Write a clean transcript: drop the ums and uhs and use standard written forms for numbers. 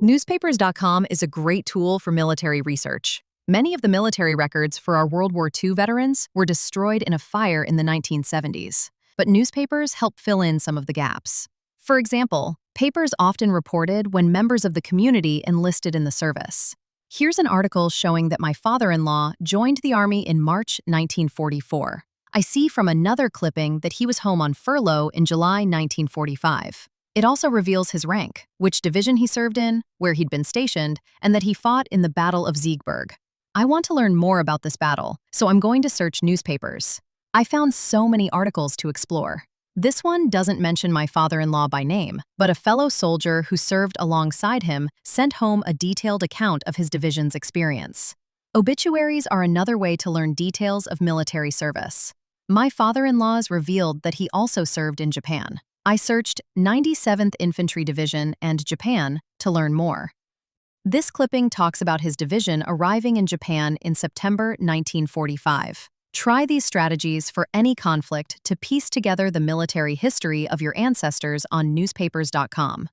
Newspapers.com is a great tool for military research. Many of the military records for our World War II veterans were destroyed in a fire in the 1970s, but newspapers help fill in some of the gaps. For example, papers often reported when members of the community enlisted in the service. Here's an article showing that my father-in-law joined the Army in March 1944. I see from another clipping that he was home on furlough in July 1945. It also reveals his rank, which division he served in, where he'd been stationed, and that he fought in the Battle of Siegburg. I want to learn more about this battle, so I'm going to search newspapers. I found so many articles to explore. This one doesn't mention my father-in-law by name, but a fellow soldier who served alongside him sent home a detailed account of his division's experience. Obituaries are another way to learn details of military service. My father-in-law's revealed that he also served in Japan. I searched 97th Infantry Division and Japan to learn more. This clipping talks about his division arriving in Japan in September 1945. Try these strategies for any conflict to piece together the military history of your ancestors on Newspapers.com.